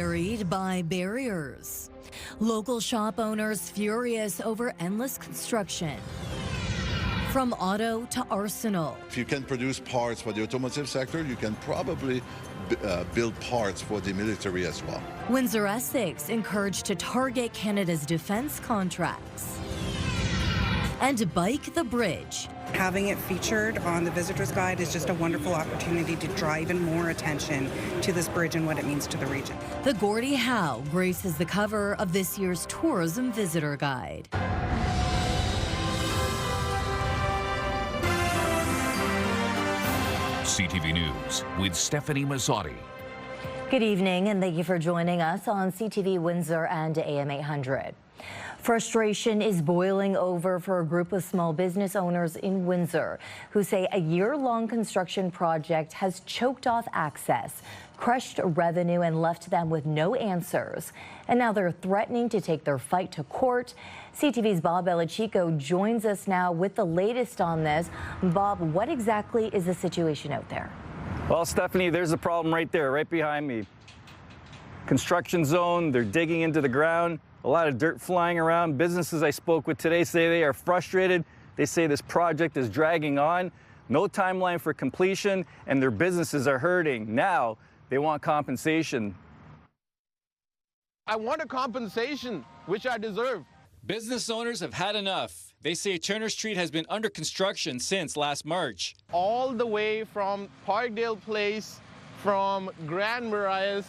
Buried by barriers. Local shop owners furious over endless construction. From auto to arsenal. If you can produce parts for the automotive sector, you can probably build parts for the military as well. Windsor Essex encouraged to target Canada's defense contracts. And bike the bridge. Having it featured on the visitor's guide is just a wonderful opportunity to draw even more attention to this bridge and what it means to the region. The Gordie Howe graces the cover of this year's tourism visitor guide. CTV News with Stephanie Mazzotti. Good evening and thank you for joining us on CTV Windsor and AM 800. Frustration is boiling over for a group of small business owners in Windsor who say a year-long construction project has choked off access, crushed revenue and left them with no answers. And now they're threatening to take their fight to court. CTV's Bob Belichico joins us now with the latest on this. Bob, what exactly is the situation out there? Well, Stephanie, there's a problem right there, right behind me. Construction zone, they're digging into the ground. A lot of dirt flying around. Businesses I spoke with today say they are frustrated. They say this project is dragging on, no timeline for completion, and their businesses are hurting. Now they want compensation. I want a compensation, which I deserve. Business owners have had enough. They say Turner Street has been under construction since last March. All the way from Parkdale Place, from Grand Marias,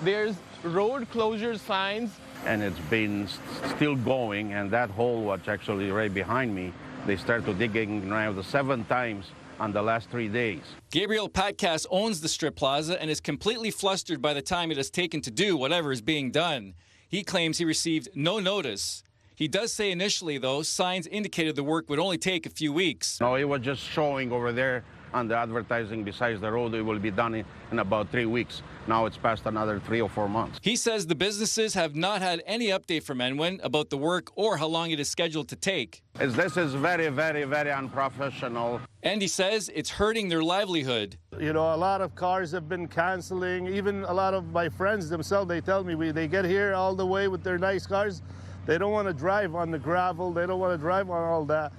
there's road closure signs. And it's been still going, and that hole, what's actually right behind me, they started digging around 7 times on the last 3 days. Gabriel Patkas owns the strip plaza and is completely flustered by the time it has taken to do whatever is being done. He claims he received no notice. He does say initially, though, signs indicated the work would only take a few weeks. No, it was just showing over there on the advertising besides the road. It will be done in about 3 weeks. Now it's past another 3 or 4 months. He says the businesses have not had any update from Enwin about the work or how long it is scheduled to take. This is very, very, very unprofessional. And he says it's hurting their livelihood. You know, a lot of cars have been canceling. Even a lot of my friends themselves, they tell me they get here all the way with their nice cars. They don't want to drive on the gravel. They don't want to drive on all that.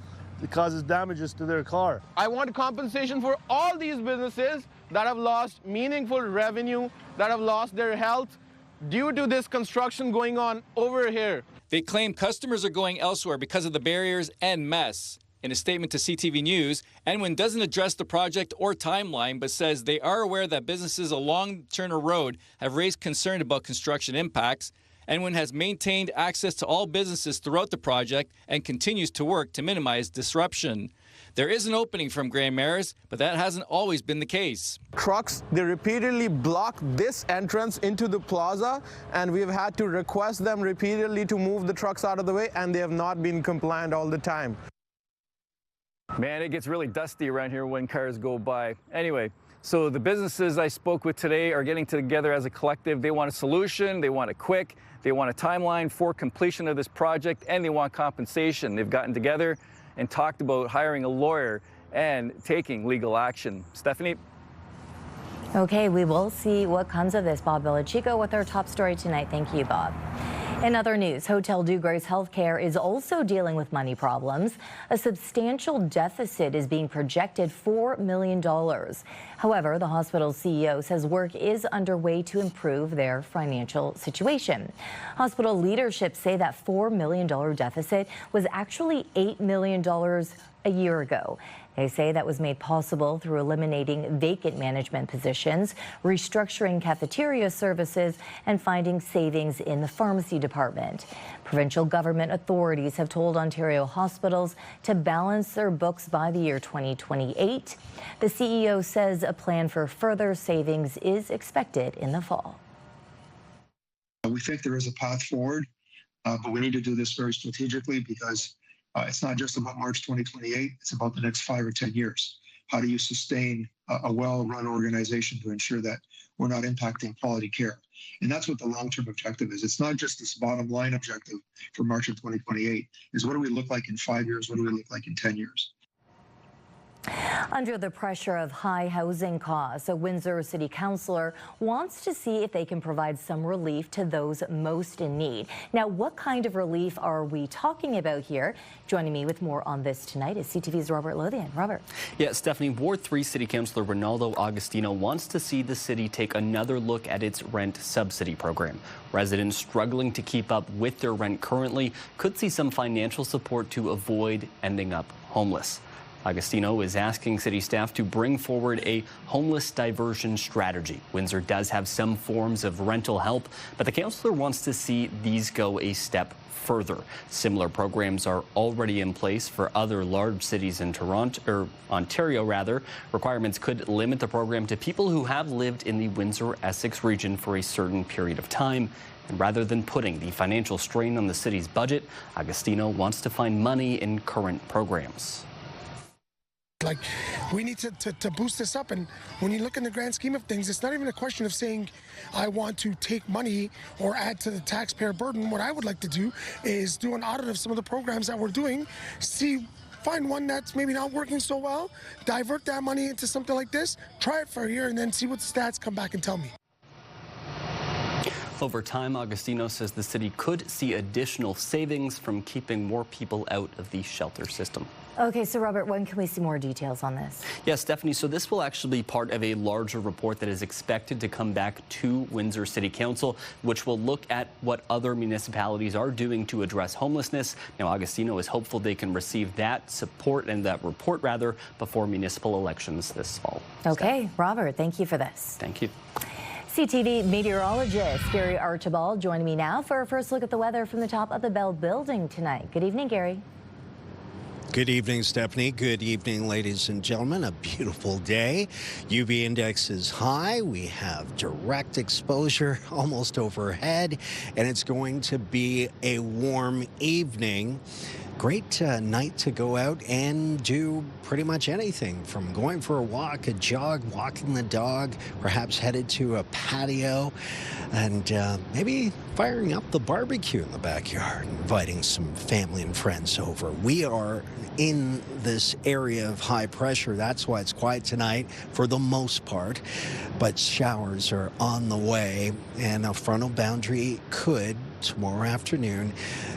It causes damages to their car. I want compensation for all these businesses that have lost meaningful revenue, that have lost their health due to this construction going on over here. They claim customers are going elsewhere because of the barriers and mess. In a statement to CTV News, Enwin doesn't address the project or timeline, but says they are aware that businesses along Turner Road have raised concern about construction impacts. Enwin has maintained access to all businesses throughout the project and continues to work to minimize disruption. There is an opening from Grand Marais, but that hasn't always been the case. Trucks, they repeatedly block this entrance into the plaza, and we've had to request them repeatedly to move the trucks out of the way, and they have not been compliant all the time. Man, it gets really dusty around here when cars go by. Anyway, so the businesses I spoke with today are getting together as a collective. They want a solution, they want it quick, they want a timeline for completion of this project, and they want compensation. They've gotten together and talked about hiring a lawyer and taking legal action. Stephanie? Okay, we will see what comes of this. Bob Belichico with our top story tonight. Thank you, Bob. In other news, Hotel Dieu Grace Healthcare is also dealing with money problems. A substantial deficit is being projected $4 million. However, the hospital's CEO says work is underway to improve their financial situation. Hospital leadership say that $4 million deficit was actually $8 million a year ago. They say that was made possible through eliminating vacant management positions, restructuring cafeteria services, and finding savings in the pharmacy department. Provincial government authorities have told Ontario hospitals to balance their books by the year 2028. The CEO says a plan for further savings is expected in the fall. We think there is a path forward, but we need to do this very strategically because it's not just about March 2028, it's about the next 5 or 10 years. How do you sustain a well-run organization to ensure that we're not impacting quality care? And that's what the long-term objective is. It's not just this bottom line objective for March of 2028, is what do we look like in 5 years? What do we look like in 10 years? Under the pressure of high housing costs, a Windsor City Councillor wants to see if they can provide some relief to those most in need. Now, what kind of relief are we talking about here? Joining me with more on this tonight is CTV's Robert Lothian. Robert. Yeah, Stephanie, Ward 3 City Councillor Ronaldo Agostino wants to see the city take another look at its rent subsidy program. Residents struggling to keep up with their rent currently could see some financial support to avoid ending up homeless. Agostino is asking city staff to bring forward a homeless diversion strategy. Windsor does have some forms of rental help, but the councillor wants to see these go a step further. Similar programs are already in place for other large cities in Ontario. Requirements could limit the program to people who have lived in the Windsor-Essex region for a certain period of time. And rather than putting the financial strain on the city's budget, Agostino wants to find money in current programs. Like, we need to boost this up, and when you look in the grand scheme of things, it's not even a question of saying I want to take money or add to the taxpayer burden. What I would like to do is do an audit of some of the programs that we're doing, find one that's maybe not working so well, divert that money into something like this, try it for a year, and then see what the stats come back and tell me. Over time, Agostino says the city could see additional savings from keeping more people out of the shelter system. Okay, so Robert, when can we see more details on this? Yes, Stephanie, so this will actually be part of a larger report that is expected to come back to Windsor City Council, which will look at what other municipalities are doing to address homelessness. Now, Agostino is hopeful they can receive that support and that report, before municipal elections this fall. Okay, Robert, thank you for this. Thank you. CTV meteorologist Gary Archibald joining me now for a first look at the weather from the top of the Bell Building tonight. Good evening, Gary. Good evening, Stephanie. Good evening, ladies and gentlemen. A beautiful day. UV index is high. We have direct exposure almost overhead, and it's going to be a warm evening. Great night to go out and do pretty much anything, from going for a walk, a jog, walking the dog, perhaps headed to a patio, and maybe firing up the barbecue in the backyard, inviting some family and friends over. We are in this area of high pressure. That's why it's quiet tonight for the most part, but showers are on the way, and a frontal boundary could tomorrow afternoon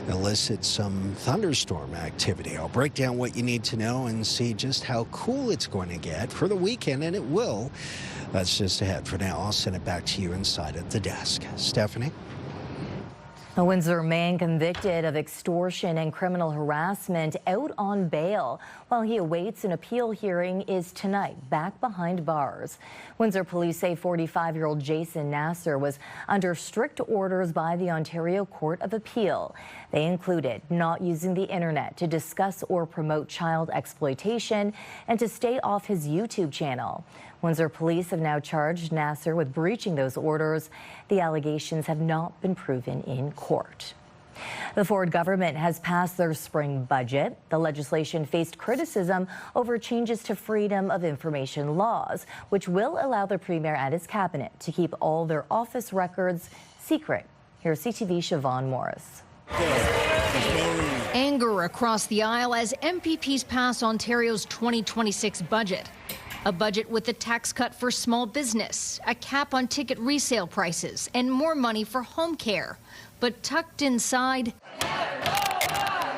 elicit some thunderstorm activity. I'll break down what you need to know and see just how cool it's going to get for the weekend, and it will. That's just ahead. For now, I'll send it back to you inside at the desk. Stephanie? A Windsor man convicted of extortion and criminal harassment out on bail while he awaits an appeal hearing is tonight back behind bars. Windsor police say 45-year-old Jason Nasser was under strict orders by the Ontario Court of Appeal. They included not using the internet to discuss or promote child exploitation and to stay off his YouTube channel. Windsor police have now charged Nasser with breaching those orders. The allegations have not been proven in court. The Ford government has passed their spring budget. The legislation faced criticism over changes to freedom of information laws, which will allow the Premier and his cabinet to keep all their office records secret. Here's CTV's Siobhan Morris. Anger across the aisle as MPPs pass Ontario's 2026 budget. A budget with a tax cut for small business, a cap on ticket resale prices, and more money for home care. But tucked inside,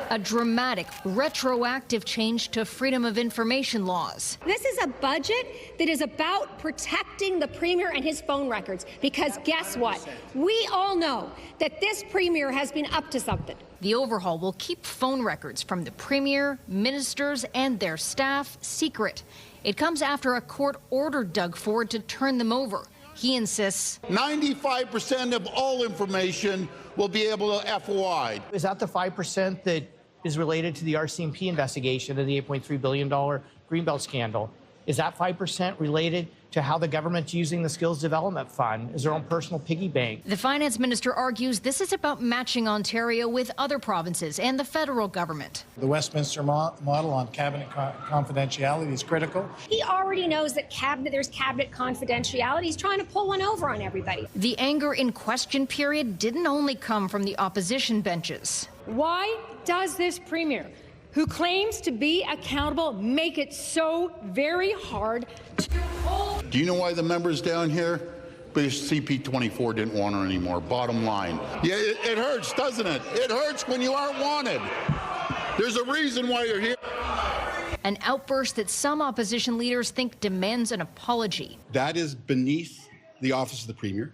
a dramatic, retroactive change to freedom of information laws. This is a budget that is about protecting the Premier and his phone records, because guess what? We all know that this Premier has been up to something. The overhaul will keep phone records from the Premier, ministers, and their staff secret. It comes after a court ordered Doug Ford to turn them over. He insists 95% of all information will be able to FOI. Is that the 5% that is related to the RCMP investigation of the $8.3 billion Greenbelt scandal? Is that 5% related to how the government's using the Skills Development Fund as their own personal piggy bank? The finance minister argues this is about matching Ontario with other provinces and the federal government. The Westminster model on cabinet confidentiality is critical. He already knows that there's cabinet confidentiality. He's trying to pull one over on everybody. The anger in question period didn't only come from the opposition benches. Why does this Premier, who claims to be accountable make it so very hard to hold. Do you know why the members down here? Because CP24 didn't want her anymore, bottom line. Yeah, it hurts, doesn't it? It hurts when you aren't wanted. There's a reason why you're here. An outburst that some opposition leaders think demands an apology. That is beneath the office of the Premier,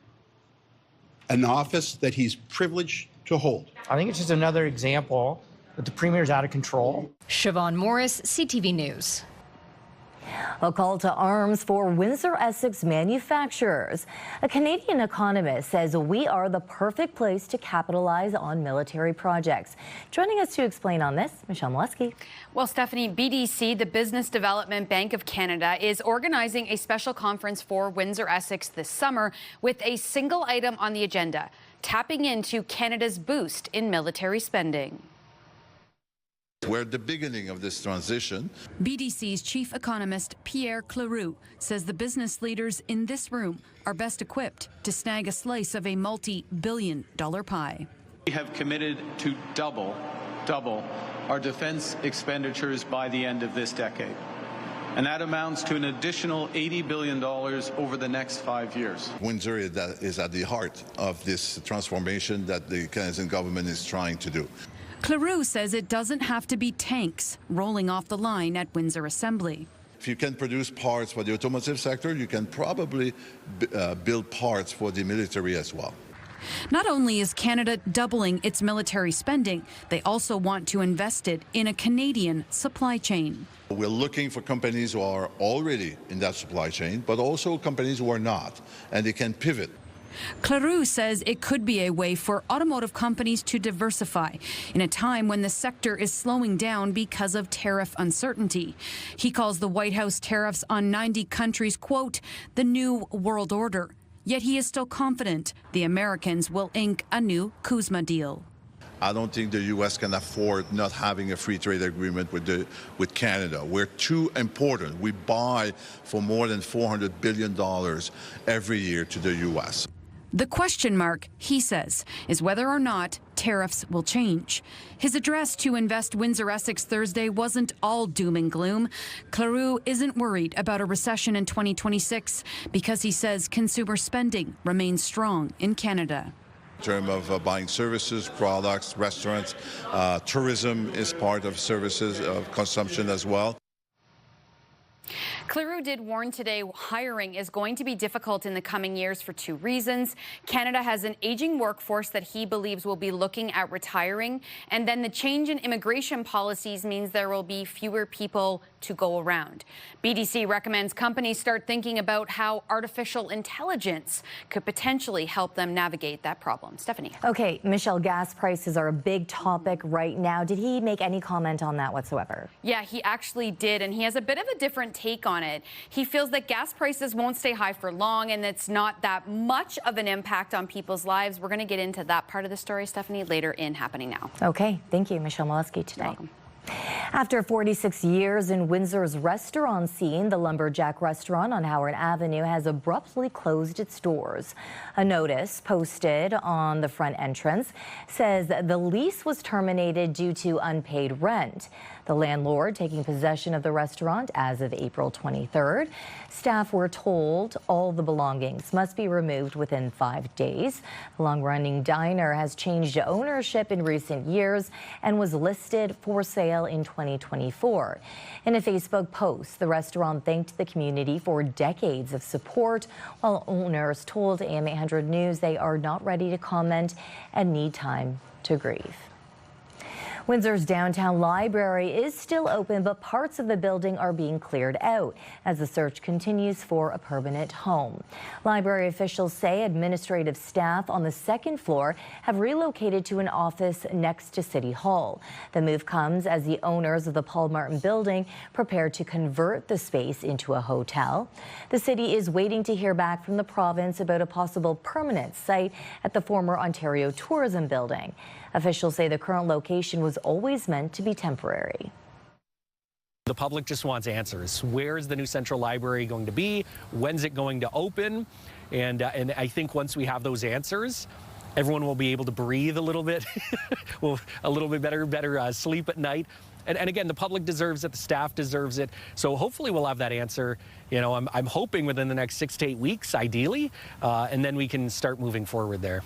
an office that he's privileged to hold. I think it's just another example that the Premier's out of control. Siobhan Morris, CTV News. A call to arms for Windsor Essex manufacturers. A Canadian economist says we are the perfect place to capitalize on military projects. Joining us to explain on this, Michelle Molesky. Well, Stephanie, BDC, the Business Development Bank of Canada, is organizing a special conference for Windsor Essex this summer with a single item on the agenda, tapping into Canada's boost in military spending. We're at the beginning of this transition. BDC's chief economist Pierre Cleroux says the business leaders in this room are best equipped to snag a slice of a multi-billion-dollar pie. We have committed to double our defense expenditures by the end of this decade. And that amounts to an additional $80 billion over the next 5 years. Windsor is at the heart of this transformation that the Canadian government is trying to do. Cleroux says it doesn't have to be tanks rolling off the line at Windsor Assembly. If you can produce parts for the automotive sector, you can probably build parts for the military as well. Not only is Canada doubling its military spending, they also want to invest it in a Canadian supply chain. We're looking for companies who are already in that supply chain, but also companies who are not, and they can pivot. Cleroux says it could be a way for automotive companies to diversify in a time when the sector is slowing down because of tariff uncertainty. He calls the White House tariffs on 90 countries, quote, the new world order. Yet he is still confident the Americans will ink a new CUSMA deal. I don't think the U.S. can afford not having a free trade agreement with Canada. We're too important. We buy for more than $400 billion every year to the U.S. The question mark, he says, is whether or not tariffs will change. His address to Invest Windsor Essex Thursday wasn't all doom and gloom. Cleroux isn't worried about a recession in 2026 because he says consumer spending remains strong in Canada. In terms of buying services, products, restaurants, tourism is part of services of consumption as well. Cleroux did warn today hiring is going to be difficult in the coming years for two reasons. Canada has an aging workforce that he believes will be looking at retiring, and then the change in immigration policies means there will be fewer people to go around. BDC recommends companies start thinking about how artificial intelligence could potentially help them navigate that problem. Stephanie. Okay, Michelle, gas prices are a big topic right now. Did he make any comment on that whatsoever? Yeah, he actually did, and he has a bit of a different take on it. He feels that gas prices won't stay high for long, and it's not that much of an impact on people's lives. We're going to get into that part of the story, Stephanie, later in Happening Now. Okay, thank you, Michelle Molesky, today. After 46 years in Windsor's restaurant scene, the Lumberjack restaurant on Howard Avenue has abruptly closed its doors. A notice posted on the front entrance says the lease was terminated due to unpaid rent. The landlord taking possession of the restaurant as of April 23rd. Staff were told all the belongings must be removed within 5 days. The long-running diner has changed ownership in recent years and was listed for sale in 2024. In a Facebook post, the restaurant thanked the community for decades of support, while owners told AM 800 News they are not ready to comment and need time to grieve. Windsor's downtown library is still open, but parts of the building are being cleared out as the search continues for a permanent home. Library officials say administrative staff on the second floor have relocated to an office next to City Hall. The move comes as the owners of the Paul Martin building prepare to convert the space into a hotel. The city is waiting to hear back from the province about a possible permanent site at the former Ontario Tourism Building. Officials say the current location was always meant to be temporary. The public just wants answers. Where is the new central library going to be? When's it going to open? And I think once we have those answers, everyone will be able to breathe a little bit, a little bit better sleep at night. And again, the public deserves it, the staff deserves it. So hopefully we'll have that answer. You know, I'm hoping within the next 6 to 8 weeks, ideally, and then we can start moving forward there.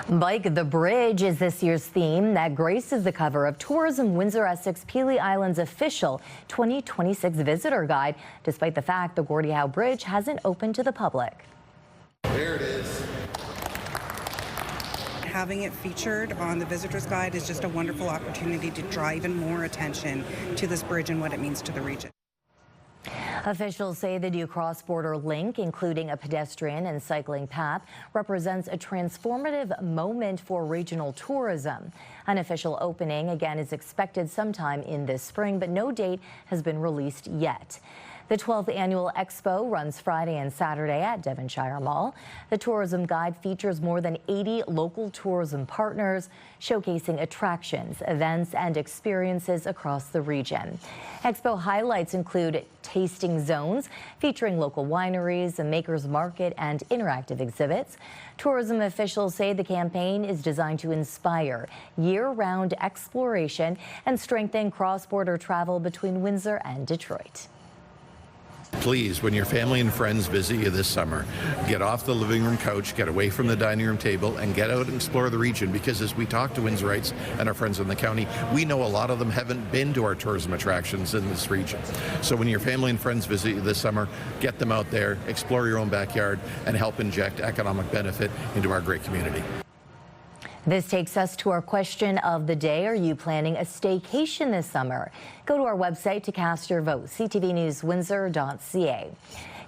Bike the Bridge is this year's theme that graces the cover of Tourism Windsor Essex Pelee Island's official 2026 visitor guide, despite the fact the Gordie Howe Bridge hasn't opened to the public. There it is. Having it featured on the visitor's guide is just a wonderful opportunity to draw even more attention to this bridge and what it means to the region. Officials say the new cross-border link, including a pedestrian and cycling path, represents a transformative moment for regional tourism. An official opening, again, is expected sometime in this spring, but no date has been released yet. The 12th annual expo runs Friday and Saturday at Devonshire Mall. The tourism guide features more than 80 local tourism partners, showcasing attractions, events, and experiences across the region. Expo highlights include tasting zones featuring local wineries, a maker's market, and interactive exhibits. Tourism officials say the campaign is designed to inspire year-round exploration and strengthen cross-border travel between Windsor and Detroit. Please, when your family and friends visit you this summer, get off the living room couch, get away from the dining room table, and get out and explore the region, because as we talk to Windsorites and our friends in the county, we know a lot of them haven't been to our tourism attractions in this region. So when your family and friends visit you this summer, get them out there, explore your own backyard, and help inject economic benefit into our great community. This takes us to our question of the day. Are you planning a staycation this summer? Go to our website to cast your vote, ctvnewswindsor.ca.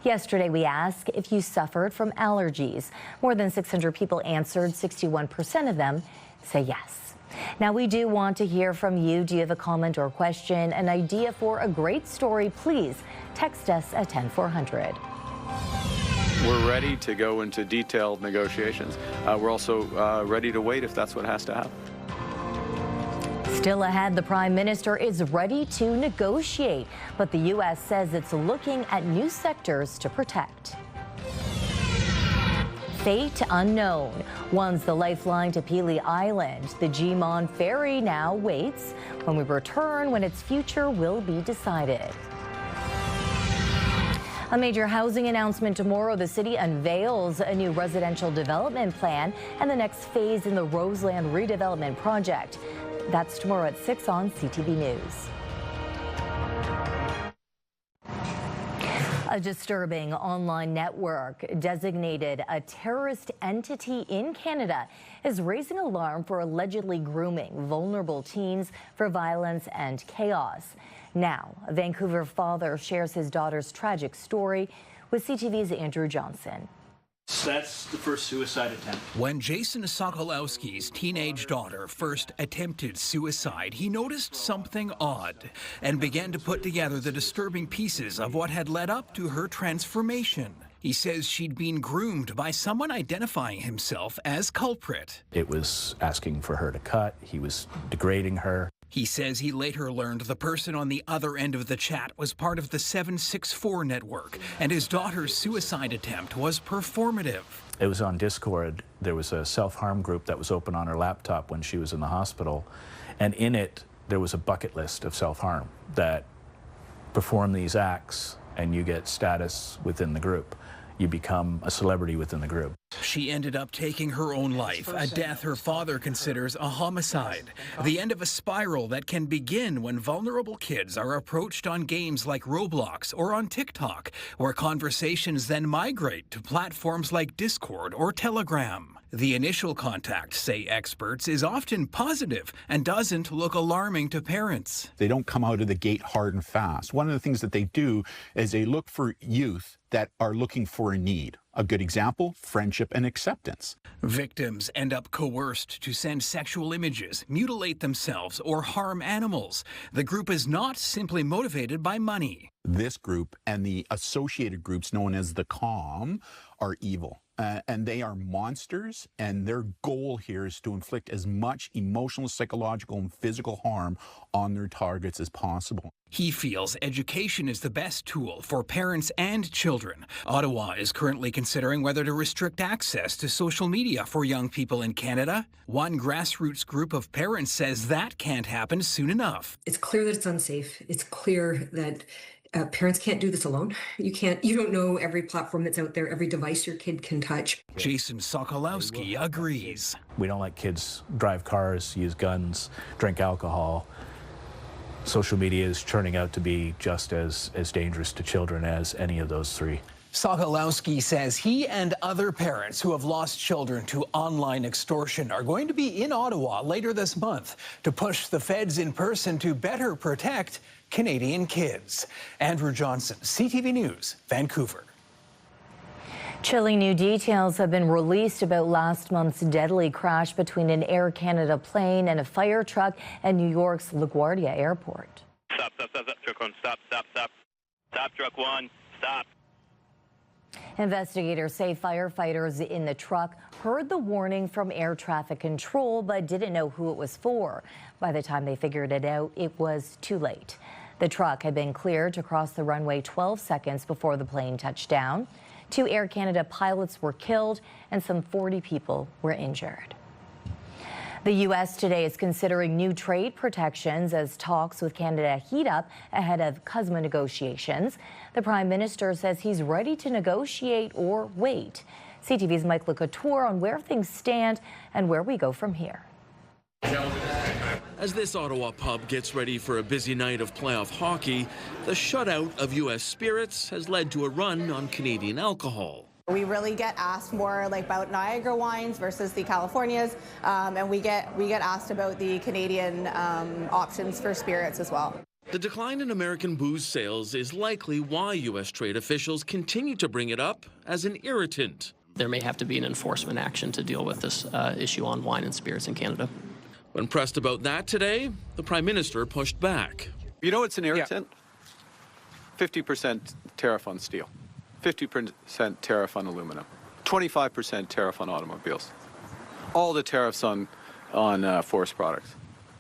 Yesterday, we asked if you suffered from allergies. More than 600 people answered. 61% of them say yes. Now, we do want to hear from you. Do you have a comment or question, an idea for a great story? Please text us at 10400. We're ready to go into detailed negotiations. We're also ready to wait if that's what has to happen. Still ahead, the Prime Minister is ready to negotiate, but the U.S. says it's looking at new sectors to protect. Fate unknown. Once the lifeline to Pelee Island, the G-Mon Ferry now waits. When we return, when its future will be decided. A major housing announcement tomorrow. The city unveils a new residential development plan and the next phase in the Roseland redevelopment project. That's tomorrow at 6 on CTV News. A disturbing online network designated a terrorist entity in Canada is raising alarm for allegedly grooming vulnerable teens for violence and chaos. Now, a Vancouver father shares his daughter's tragic story with CTV's Andrew Johnson. That's the first suicide attempt. When Jason Sokolowski's teenage daughter first attempted suicide, he noticed something odd and began to put together the disturbing pieces of what had led up to her transformation. He says she'd been groomed by someone identifying himself as culprit. It was asking for her to cut. He was degrading her. He says he later learned the person on the other end of the chat was part of the 764 network, and his daughter's suicide attempt was performative. It was on Discord. There was a self-harm group that was open on her laptop when she was in the hospital, and in it there was a bucket list of self-harm that perform these acts and you get status within the group. You become a celebrity within the group. She ended up taking her own life, a death her father considers a homicide. The end of a spiral that can begin when vulnerable kids are approached on games like Roblox or on TikTok, where conversations then migrate to platforms like Discord or Telegram. The initial contact, say experts, is often positive and doesn't look alarming to parents. They don't come out of the gate hard and fast. One of the things that they do is they look for youth that are looking for a need. A good example, friendship and acceptance. Victims end up coerced to send sexual images, mutilate themselves, or harm animals. The group is not simply motivated by money. This group and the associated groups known as the COM are evil. and they are monsters, and their goal here is to inflict as much emotional, psychological, and physical harm on their targets as possible. He feels education is the best tool for parents and children. Ottawa is currently considering whether to restrict access to social media for young people in Canada. One grassroots group of parents says that can't happen soon enough. It's clear that it's unsafe. It's clear that parents can't do this alone. You don't know every platform that's out there, every device your kid can touch. Jason Sokolowski agrees. We don't let kids drive cars, use guns, drink alcohol. Social media is turning out to be just as dangerous to children as any of those three. Sokolowski says he and other parents who have lost children to online extortion are going to be in Ottawa later this month to push the feds in person to better protect Canadian kids. Andrew Johnson, CTV News, Vancouver. Chilling new details have been released about last month's deadly crash between an Air Canada plane and a fire truck at New York's LaGuardia Airport. Stop, truck one, stop. Stop, truck one, stop. Investigators say firefighters in the truck heard the warning from air traffic control but didn't know who it was for. By the time they figured it out, it was too late. The truck had been cleared to cross the runway 12 seconds before the plane touched down. 2 Air Canada pilots were killed and some 40 people were injured. The U.S. today is considering new trade protections as talks with Canada heat up ahead of CUSMA negotiations. The Prime Minister says he's ready to negotiate or wait. CTV's Mike LeCouture on where things stand and where we go from here. As this Ottawa pub gets ready for a busy night of playoff hockey, the shutout of U.S. spirits has led to a run on Canadian alcohol. We really get asked more like about Niagara wines versus the Californias, and we get asked about the Canadian options for spirits as well. The decline in American booze sales is likely why U.S. trade officials continue to bring it up as an irritant. There may have to be an enforcement action to deal with this issue on wine and spirits in Canada. When pressed about that today, the Prime Minister pushed back. You know what's an irritant? 50% tariff on steel, 50% tariff on aluminum, 25% tariff on automobiles, all the tariffs on forest products.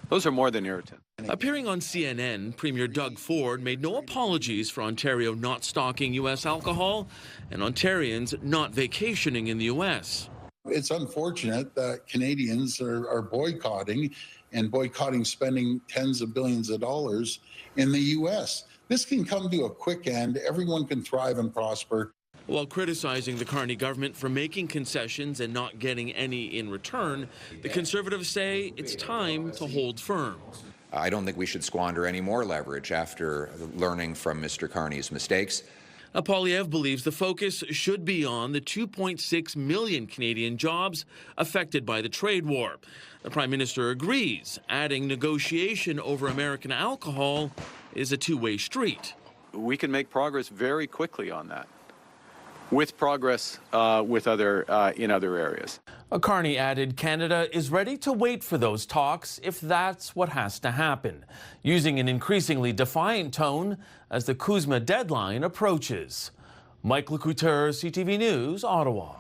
Those are more than irritant. Appearing on CNN, Premier Doug Ford made no apologies for Ontario not stocking U.S. alcohol and Ontarians not vacationing in the U.S. It's unfortunate that Canadians are boycotting spending tens of billions of dollars in the U.S. This can come to a quick end. Everyone can thrive and prosper. While criticizing the Carney government for making concessions and not getting any in return, the Conservatives say it's time to hold firm. I don't think we should squander any more leverage after learning from Mr. Carney's mistakes. Polyev believes the focus should be on the 2.6 million Canadian jobs affected by the trade war. The Prime Minister agrees, adding negotiation over American alcohol is a two-way street. We can make progress very quickly on that, with progress in other areas. Carney added Canada is ready to wait for those talks if that's what has to happen, using an increasingly defiant tone as the CUSMA deadline approaches. Mike LeCouture, CTV News, Ottawa.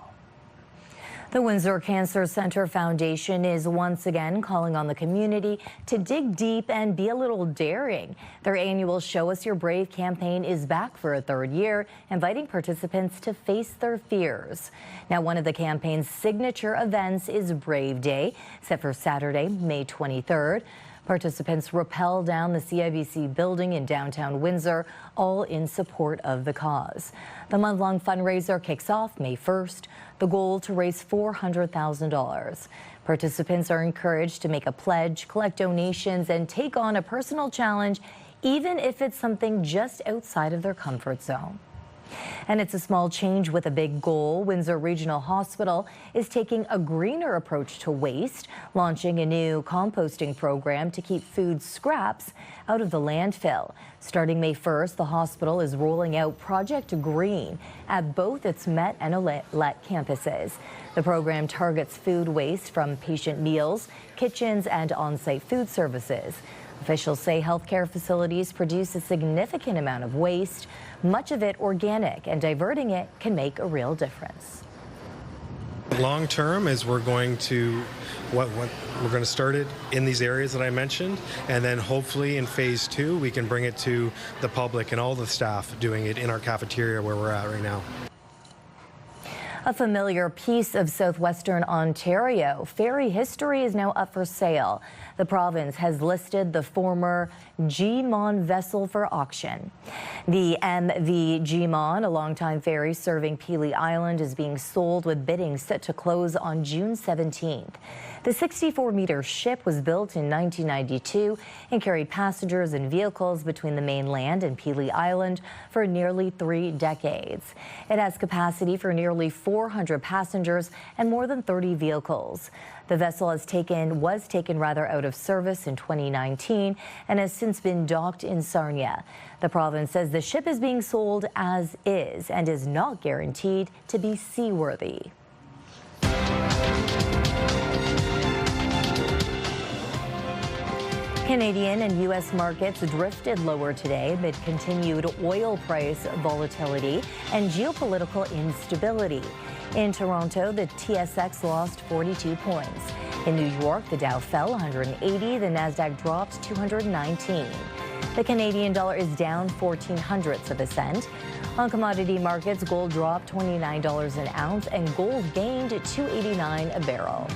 The Windsor Cancer Centre Foundation is once again calling on the community to dig deep and be a little daring. Their annual Show Us Your Brave campaign is back for a third year, inviting participants to face their fears. Now, one of the campaign's signature events is Brave Day, set for Saturday, May 23rd. Participants rappel down the CIBC building in downtown Windsor, all in support of the cause. The month-long fundraiser kicks off May 1st, the goal to raise $400,000. Participants are encouraged to make a pledge, collect donations, and take on a personal challenge, even if it's something just outside of their comfort zone. And it's a small change with a big goal. Windsor Regional Hospital is taking a greener approach to waste, launching a new composting program to keep food scraps out of the landfill. Starting May 1st, the hospital is rolling out Project Green at both its Met and Olette campuses. The program targets food waste from patient meals, kitchens, and on-site food services. Officials say healthcare facilities produce a significant amount of waste, much of it organic, and diverting it can make a real difference. Long term is we're going to start it in these areas that I mentioned, and then hopefully in phase 2 we can bring it to the public and all the staff doing it in our cafeteria where we're at right now. A familiar piece of southwestern Ontario, Ferry history is now up for sale. The province has listed the former G-Mon vessel for auction. The MV G-Mon, a longtime ferry serving Pelee Island, is being sold with bidding set to close on June 17th. The 64-meter ship was built in 1992 and carried passengers and vehicles between the mainland and Pelee Island for nearly 3 decades. It has capacity for nearly 400 passengers and more than 30 vehicles. The vessel was taken out of service in 2019 and has since been docked in Sarnia. The province says the ship is being sold as is and is not guaranteed to be seaworthy. Canadian and U.S. markets drifted lower today amid continued oil price volatility and geopolitical instability. In Toronto, the TSX lost 42 points. In New York, the Dow fell 180, the Nasdaq dropped 219. The Canadian dollar is down 0.14 of a cent. On commodity markets, gold dropped $29 an ounce and gold gained $2.89 a barrel.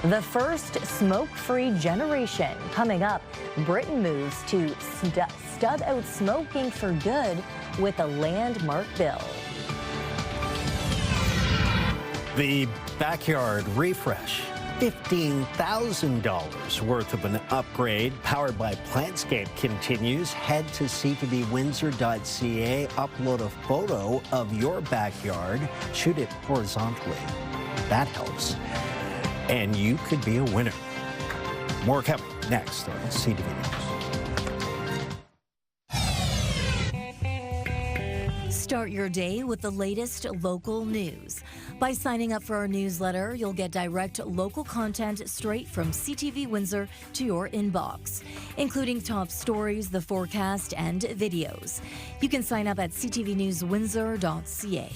The first smoke-free generation coming up. Britain moves to stub out smoking for good with a landmark bill. The backyard refresh, $15,000 worth of an upgrade powered by Plantscape continues. Head to ctvwindsor.ca, upload a photo of your backyard, shoot it horizontally. That helps. And you could be a winner. More coming next on CTV News. Start your day with the latest local news. By signing up for our newsletter, you'll get direct local content straight from CTV Windsor to your inbox, including top stories, the forecast, and videos. You can sign up at ctvnewswindsor.ca.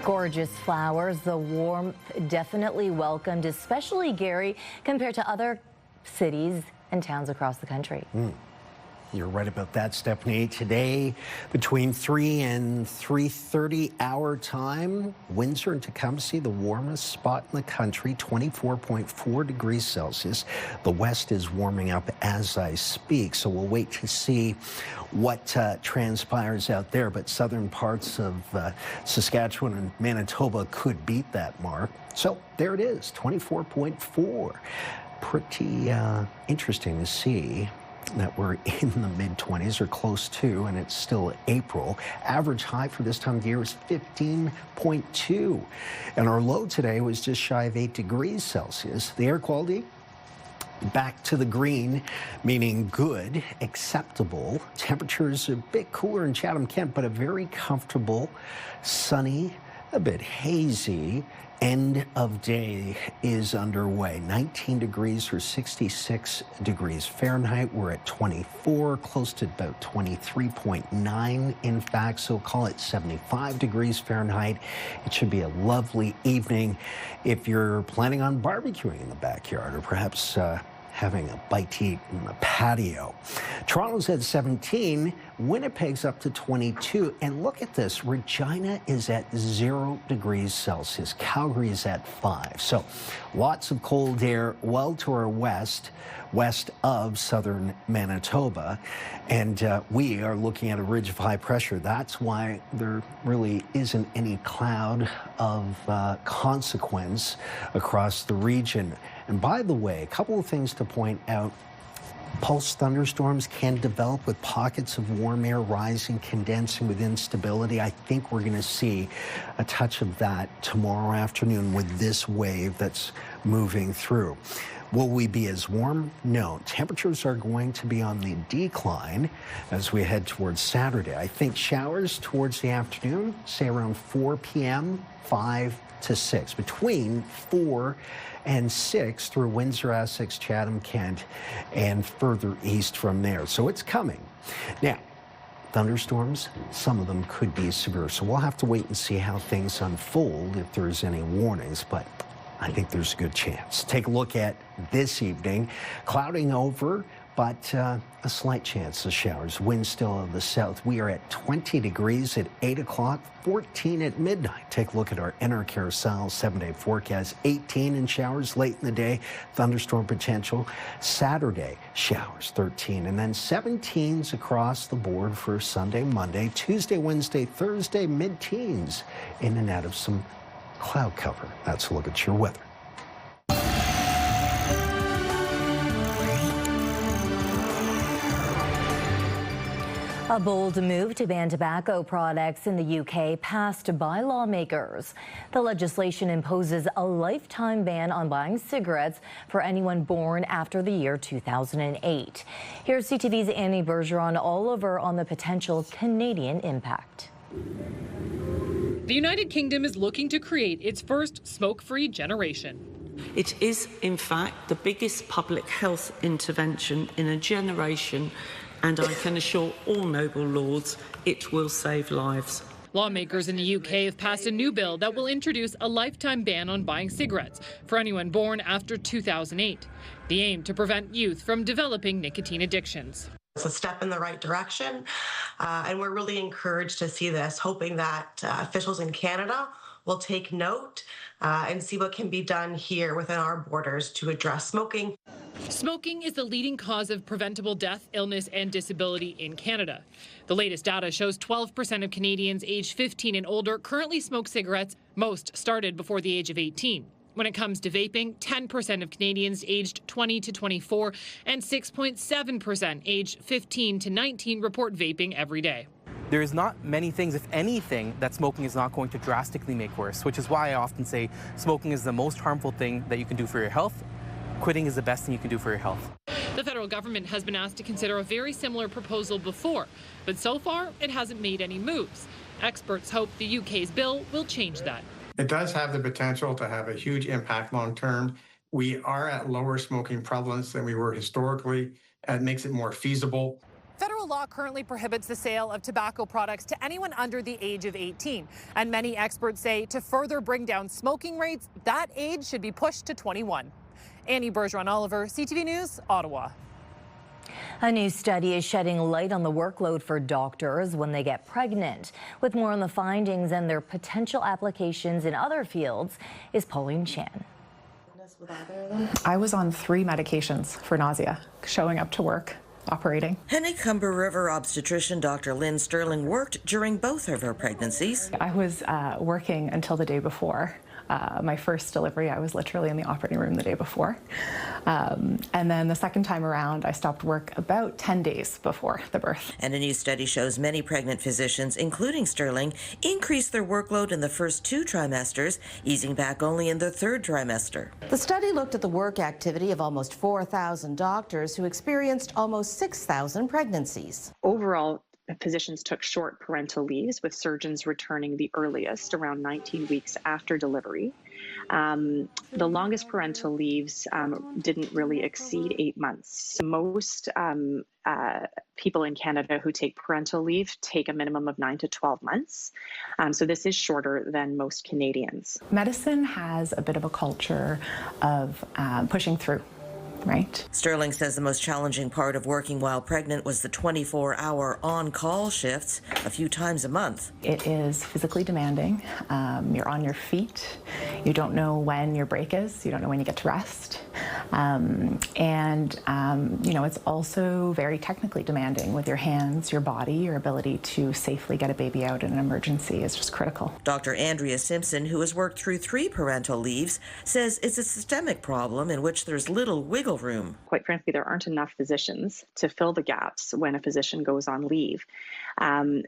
Gorgeous flowers, the warmth definitely welcomed, especially, Gary, compared to other cities and towns across the country. You're right about that, Stephanie. Today, between 3 and 3:30 our time, Windsor and Tecumseh, the warmest spot in the country, 24.4 degrees Celsius. The west is warming up as I speak, so we'll wait to see what transpires out there. But southern parts of Saskatchewan and Manitoba could beat that mark. So there it is, 24.4. Pretty interesting to see that we're in the mid-20s or close to, and it's still April. Average high for this time of year is 15.2. And our low today was just shy of 8 degrees Celsius. The air quality, back to the green, meaning good, acceptable. Temperatures a bit cooler in Chatham-Kent, but a very comfortable, sunny, a bit hazy end of day is underway. 19 degrees or 66 degrees Fahrenheit. We're at 24, close to about 23.9 in fact, so call it 75 degrees Fahrenheit. It should be a lovely evening if you're planning on barbecuing in the backyard or perhaps having a bite to eat in the patio. Toronto's at 17, Winnipeg's up to 22, and look at this, Regina is at 0 degrees Celsius, Calgary is at 5. So lots of cold air well to our west of southern Manitoba, and we are looking at a ridge of high pressure. That's why there really isn't any cloud of consequence across the region. And by the way, a couple of things to point out. Pulse thunderstorms can develop with pockets of warm air rising, condensing with instability. I think we're going to see a touch of that tomorrow afternoon with this wave that's moving through. Will we be as warm? No. Temperatures are going to be on the decline as we head towards Saturday. I think showers towards the afternoon, say around 4 p.m., 5 to 6. Between 4 and 6 through Windsor, Essex, Chatham, Kent, and further east from there. So it's coming. Now, thunderstorms, some of them could be severe. So we'll have to wait and see how things unfold if there's any warnings. But I think there's a good chance. Take a look at this evening. Clouding over, but a slight chance of showers. Wind still of the south. We are at 20 degrees at 8 o'clock, 14 at midnight. Take a look at our NR Carousel 7-day forecast. 18 in showers late in the day. Thunderstorm potential. Saturday, showers 13. And then 17s across the board for Sunday, Monday. Tuesday, Wednesday, Thursday, mid-teens. In and out of some cloud cover. That's a look at your weather. A bold move to ban tobacco products in the UK passed by lawmakers. The legislation imposes a lifetime ban on buying cigarettes for anyone born after the year 2008. Here's CTV's Annie Bergeron all over on the potential Canadian impact. The United Kingdom is looking to create its first smoke-free generation. It is, in fact, the biggest public health intervention in a generation, and I can assure all noble lords it will save lives. Lawmakers in the UK have passed a new bill that will introduce a lifetime ban on buying cigarettes for anyone born after 2008. The aim to prevent youth from developing nicotine addictions. It's a step in the right direction, and we're really encouraged to see this, hoping that officials in Canada will take note and see what can be done here within our borders to address smoking. Smoking is the leading cause of preventable death, illness, and disability in Canada. The latest data shows 12% of Canadians aged 15 and older currently smoke cigarettes. Most started before the age of 18. When it comes to vaping, 10% of Canadians aged 20 to 24 and 6.7% aged 15 to 19 report vaping every day. There's not many things, if anything, that smoking is not going to drastically make worse, which is why I often say smoking is the most harmful thing that you can do for your health. Quitting is the best thing you can do for your health. The federal government has been asked to consider a very similar proposal before, but so far it hasn't made any moves. Experts hope the UK's bill will change that. It does have the potential to have a huge impact long term. We are at lower smoking prevalence than we were historically. It makes it more feasible. Federal law currently prohibits the sale of tobacco products to anyone under the age of 18. And many experts say to further bring down smoking rates, that age should be pushed to 21. Annie Bergeron-Oliver, CTV News, Ottawa. A new study is shedding light on the workload for doctors when they get pregnant. With more on the findings and their potential applications in other fields is Pauline Chan. I was on 3 medications for nausea, showing up to work, operating. Hennicumber River obstetrician Dr. Lynn Sterling worked during both of her pregnancies. I was working until the day before. My first delivery, I was literally in the operating room the day before. And then the second time around, I stopped work about 10 days before the birth. And a new study shows many pregnant physicians, including Sterling, increase their workload in the first 2 trimesters, easing back only in the 3rd trimester. The study looked at the work activity of almost 4,000 doctors who experienced almost 6,000 pregnancies. Overall, physicians took short parental leaves, with surgeons returning the earliest, around 19 weeks after delivery. The longest parental leaves didn't really exceed 8 months. Most people in Canada who take parental leave take a minimum of 9 to 12 months. So this is shorter than most Canadians. Medicine has a bit of a culture of pushing through. Right. Sterling says the most challenging part of working while pregnant was the 24-hour on-call shifts a few times a month. It is physically demanding. You're on your feet. You don't know when your break is. You don't know when you get to rest. It's also very technically demanding with your hands, your body. Your ability to safely get a baby out in an emergency is just critical. Dr. Andrea Simpson, who has worked through 3 parental leaves, says it's a systemic problem in which there's little wiggle room. Quite frankly, there aren't enough physicians to fill the gaps when a physician goes on leave.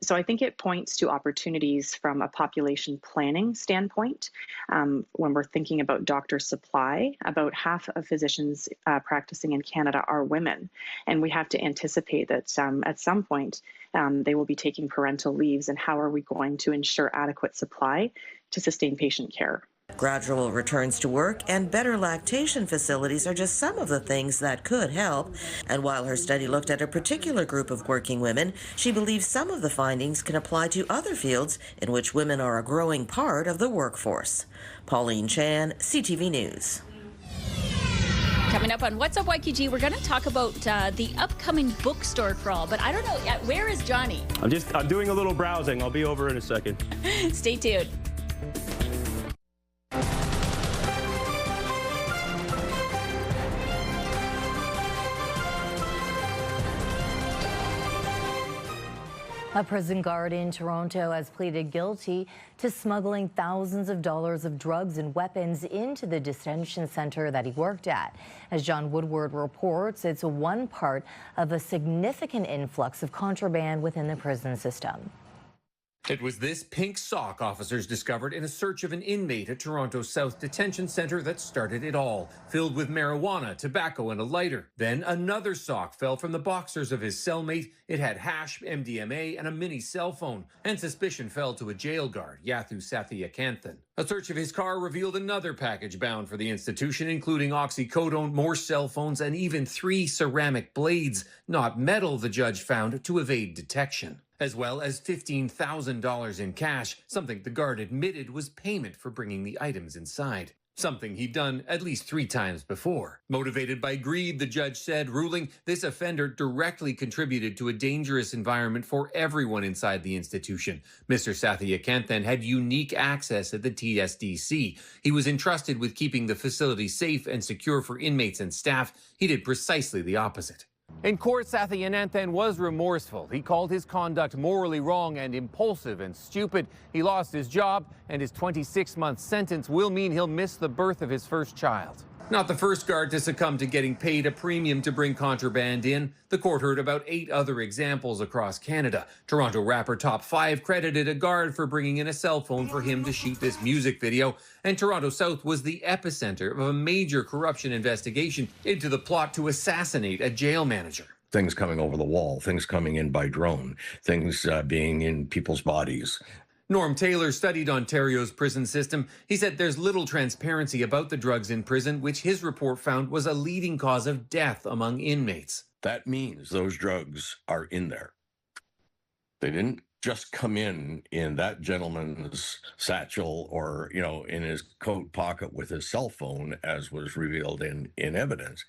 So I think it points to opportunities from a population planning standpoint. When we're thinking about doctor supply, about half of physicians practicing in Canada are women, and we have to anticipate that at some point they will be taking parental leaves, and how are we going to ensure adequate supply to sustain patient care? Gradual returns to work and better lactation facilities are just some of the things that could help. And while her study looked at a particular group of working women, she believes some of the findings can apply to other fields in which women are a growing part of the workforce. Pauline Chan, CTV News. Coming up on What's Up YQG, we're going to talk about the upcoming bookstore crawl, but I don't know, where is Johnny? I'm doing a little browsing. I'll be over in a second. Stay tuned. A prison guard in Toronto has pleaded guilty to smuggling thousands of dollars of drugs and weapons into the detention center that he worked at. As John Woodward reports, it's one part of a significant influx of contraband within the prison system. It was this pink sock officers discovered in a search of an inmate at Toronto's South Detention Centre that started it all, filled with marijuana, tobacco, and a lighter. Then another sock fell from the boxers of his cellmate. It had hash, MDMA, and a mini cell phone. And suspicion fell to a jail guard, Yathu Sathiyakanthan. A search of his car revealed another package bound for the institution, including oxycodone, more cell phones, and even 3 ceramic blades, not metal, the judge found, to evade detection. As well as $15,000 in cash, something the guard admitted was payment for bringing the items inside. Something he'd done at least 3 times before. Motivated by greed, the judge said, ruling this offender directly contributed to a dangerous environment for everyone inside the institution. Mr. Sathiyakanthan had unique access at the TSDC. He was entrusted with keeping the facility safe and secure for inmates and staff. He did precisely the opposite. In court, Sathyananthan was remorseful. He called his conduct morally wrong and impulsive and stupid. He lost his job, and his 26-month sentence will mean he'll miss the birth of his first child. Not the first guard to succumb to getting paid a premium to bring contraband in. The court heard about 8 other examples across Canada. Toronto rapper Top 5 credited a guard for bringing in a cell phone for him to shoot this music video. And Toronto South was the epicenter of a major corruption investigation into the plot to assassinate a jail manager. Things coming over the wall, things coming in by drone, things being in people's bodies. Norm Taylor studied Ontario's prison system. He said there's little transparency about the drugs in prison, which his report found was a leading cause of death among inmates. That means those drugs are in there. They didn't just come in that gentleman's satchel or, in his coat pocket with his cell phone, as was revealed in evidence.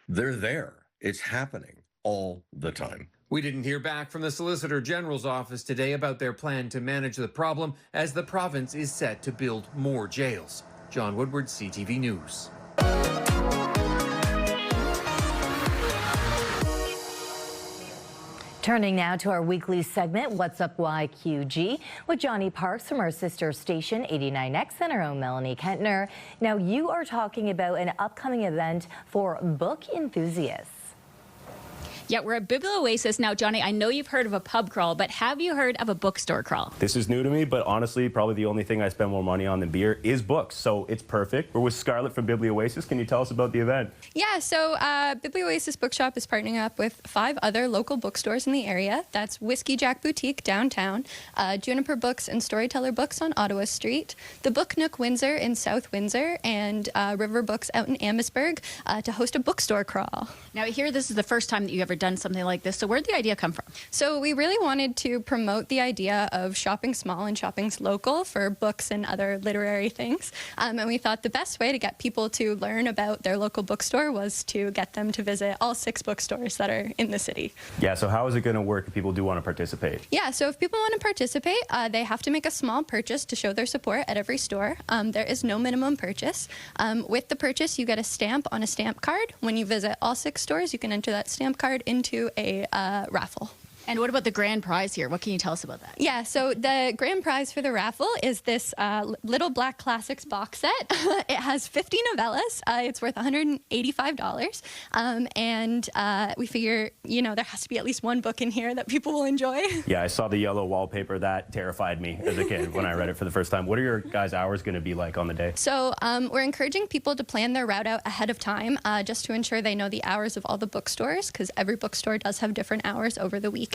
They're there. It's happening all the time. We didn't hear back from the Solicitor General's office today about their plan to manage the problem as the province is set to build more jails. John Woodward, CTV News. Turning now to our weekly segment, What's Up YQG, with Johnny Parks from our sister station 89X and our own Melanie Kentner. Now, you are talking about an upcoming event for book enthusiasts. Yeah, we're at Biblioasis now. Johnny, I know you've heard of a pub crawl, but have you heard of a bookstore crawl? This is new to me, but honestly, probably the only thing I spend more money on than beer is books, so it's perfect. We're with Scarlett from Biblioasis. Can you tell us about the event? Yeah, so Biblioasis Bookshop is partnering up with 5 other local bookstores in the area. That's Whiskey Jack Boutique downtown, Juniper Books and Storyteller Books on Ottawa Street, the Book Nook Windsor in South Windsor, and River Books out in Amherstburg to host a bookstore crawl. Now, I hear this is the first time that you've ever done something like this, so where'd the idea come from? So we really wanted to promote the idea of shopping small and shopping local for books and other literary things, and we thought the best way to get people to learn about their local bookstore was to get them to visit all 6 bookstores that are in the city. Yeah, so how is it going to work if people do want to participate? Yeah, so if people want to participate, they have to make a small purchase to show their support at every store. There is no minimum purchase. With the purchase, you get a stamp on a stamp card. When you visit all 6 stores, you can enter that stamp card into a raffle. And what about the grand prize here? What can you tell us about that? Yeah, so the grand prize for the raffle is this Little Black Classics box set. It has 50 novellas. It's worth $185. And we figure, there has to be at least one book in here that people will enjoy. Yeah, I saw the yellow wallpaper. That terrified me as a kid when I read it for the first time. What are your guys' hours going to be like on the day? So we're encouraging people to plan their route out ahead of time just to ensure they know the hours of all the bookstores, because every bookstore does have different hours over the weekend.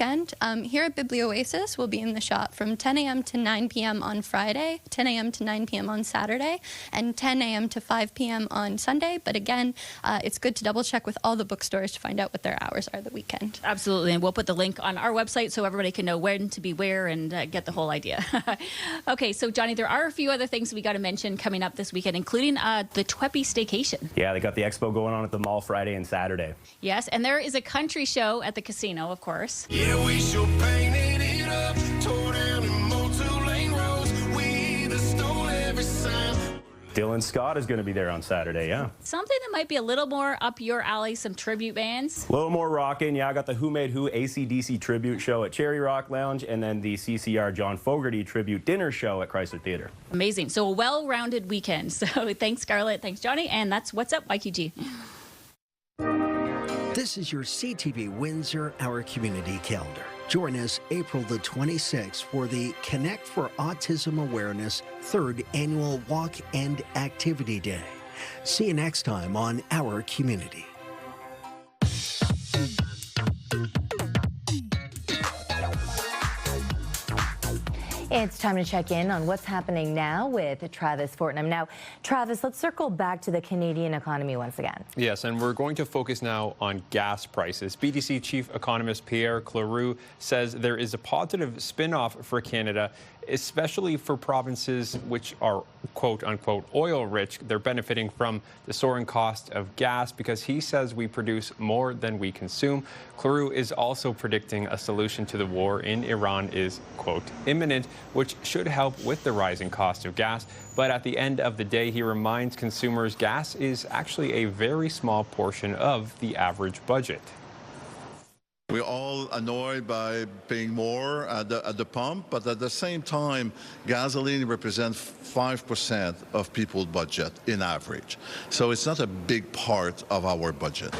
Here at Biblioasis, we'll be in the shop from 10 a.m. to 9 p.m. on Friday, 10 a.m. to 9 p.m. on Saturday, and 10 a.m. to 5 p.m. on Sunday. But again, it's good to double check with all the bookstores to find out what their hours are the weekend. Absolutely, and we'll put the link on our website so everybody can know when to be where and get the whole idea. Okay, so Johnny, there are a few other things we got to mention coming up this weekend, including the Tweppy Staycation. Yeah, they got the expo going on at the mall Friday and Saturday. Yes, and there is a country show at the casino, of course. Yeah, we sure painted it up, tore down the multi-lane roads. We either stole every sign. Dylan Scott is going to be there on Saturday, yeah. Something that might be a little more up your alley, some tribute bands. A little more rocking. Yeah, I got the Who Made Who AC/DC tribute show at Cherry Rock Lounge, and then the CCR John Fogerty tribute dinner show at Chrysler Theatre. Amazing. So a well-rounded weekend. So thanks, Scarlett. Thanks, Johnny. And that's What's Up, YQG. This is your CTV Windsor Our Community Calendar. Join us April the 26th for the Connect for Autism Awareness 3rd Annual Walk and Activity Day. See you next time on Our Community. It's time to check in on what's happening now with Travis Fortnum. Now, Travis, let's circle back to the Canadian economy once again. Yes, and we're going to focus now on gas prices. BDC Chief Economist Pierre Cleroux says there is a positive spin-off for Canada, especially for provinces which are quote-unquote oil-rich. They're benefiting from the soaring cost of gas because he says we produce more than we consume. Cleroux is also predicting a solution to the war in Iran is, quote, imminent, which should help with the rising cost of gas. But at the end of the day, he reminds consumers gas is actually a very small portion of the average budget. We're all annoyed by paying more at the pump, but at the same time, gasoline represents 5% of people's budget in average. So it's not a big part of our budget.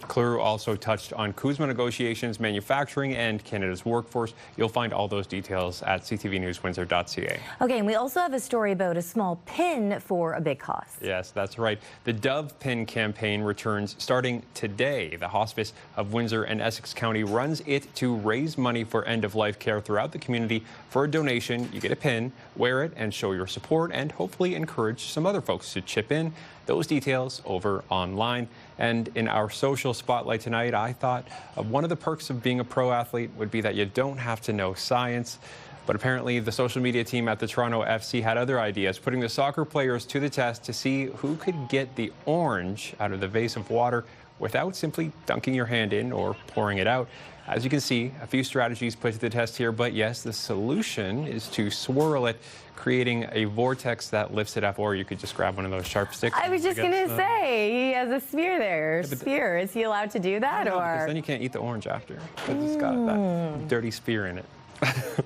Cleroux also touched on CUSMA negotiations, manufacturing, and Canada's workforce. You'll find all those details at ctvnewswindsor.ca. Okay, and we also have a story about a small pin for a big cause. Yes, that's right. The Dove Pin campaign returns starting today. The Hospice of Windsor and Essex County runs it to raise money for end-of-life care throughout the community. For a donation, you get a pin, wear it, and show your support, and hopefully encourage some other folks to chip in. Those details over online. And in our social spotlight tonight, I thought one of the perks of being a pro athlete would be that you don't have to know science. But apparently the social media team at the Toronto FC had other ideas, putting the soccer players to the test to see who could get the orange out of the vase of water without simply dunking your hand in or pouring it out. As you can see, a few strategies put to the test here, but yes, the solution is to swirl it, creating a vortex that lifts it up, or you could just grab one of those sharp sticks. I was just going to say, he has a spear there. Yeah, spear. Is he allowed to do that? No, or because then you can't eat the orange after, because it's got that dirty spear in it.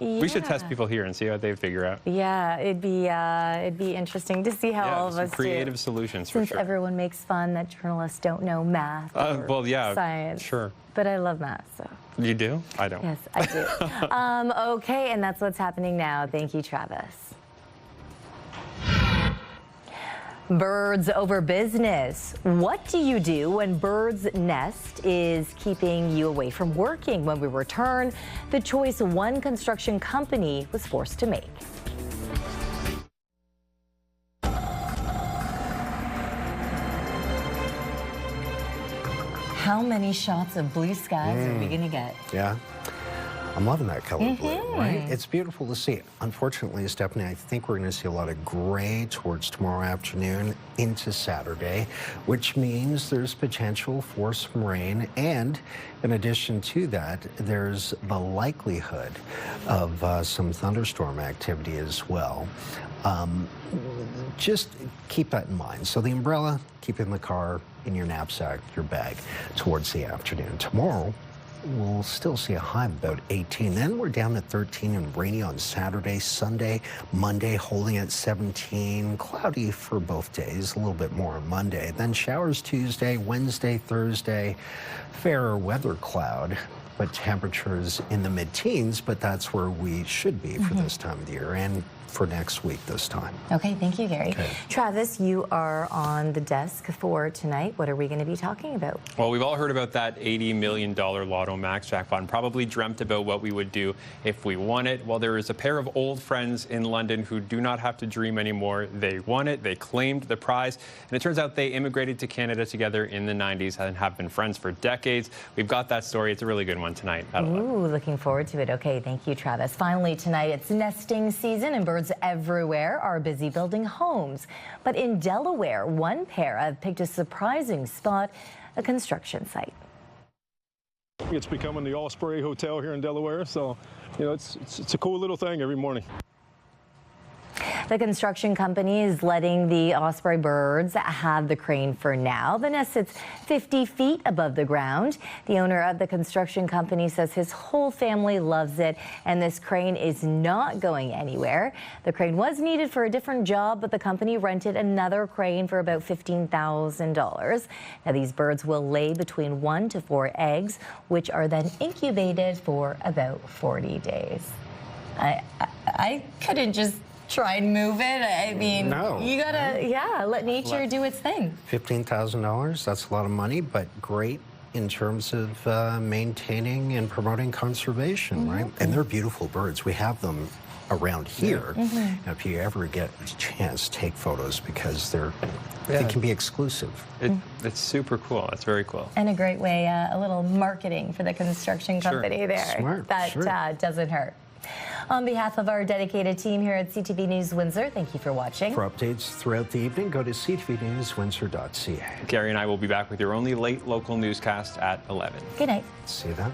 We should test people here and see what they figure out. Yeah, it'd be interesting to see how all of us creative solutions for Since sure. everyone makes fun that journalists don't know math or well, yeah, science. Sure. But I love math, so. You do? I don't. Yes, I do. Okay, and that's what's happening now. Thank you, Travis. Birds over business. What do you do when bird's nest is keeping you away from working? When we return, the choice one construction company was forced to make. How many shots of blue skies are we going to get? Yeah. I'm loving that color blue, right? It's beautiful to see. Unfortunately, Stephanie, I think we're going to see a lot of gray towards tomorrow afternoon into Saturday, which means there's potential for some rain. And in addition to that, there's the likelihood of some thunderstorm activity as well. Just keep that in mind. So the umbrella, keep it in the car, in your knapsack, your bag, towards the afternoon. Tomorrow, we'll still see a high of about 18. Then we're down to 13 and rainy on Saturday, Sunday, Monday holding at 17. Cloudy for both days, a little bit more on Monday. Then showers Tuesday, Wednesday, Thursday, fairer weather cloud, but temperatures in the mid-teens, but that's where we should be for this time of the year and for next week this time. Okay, thank you, Gary. Okay. Travis, you are on the desk for tonight. What are we going to be talking about? Well, we've all heard about that $80 million Lotto Max jackpot and probably dreamt about what we would do if we won it. Well, there is a pair of old friends in London who do not have to dream anymore. They won it. They claimed the prize. And it turns out they immigrated to Canada together in the 90s and have been friends for decades. We've got that story. It's a really good one tonight. Ooh, looking forward to it. Okay, thank you, Travis. Finally, tonight, it's nesting season and birds everywhere are busy building homes. But in Delaware, one pair have picked a surprising spot, a construction site. It's becoming the Osprey Hotel here in Delaware, so it's a cool little thing every morning. The construction company is letting the Osprey birds have the crane for now. The nest sits 50 feet above the ground. The owner of the construction company says his whole family loves it, and this crane is not going anywhere. The crane was needed for a different job, but the company rented another crane for about $15,000. Now, these birds will lay between 1 to 4 eggs, which are then incubated for about 40 days. I couldn't just try and move it. I mean, no. You gotta, let nature do its thing. $15,000, that's a lot of money, but great in terms of maintaining and promoting conservation, right? And they're beautiful birds. We have them around here. Now, if you ever get a chance, take photos because they can be exclusive. It's super cool. It's very cool. And a great way, a little marketing for the construction company there. Smart, that doesn't hurt. On behalf of our dedicated team here at CTV News Windsor, thank you for watching. For updates throughout the evening, go to ctvnewswindsor.ca. Gary and I will be back with your only late local newscast at 11. Good night. See you then.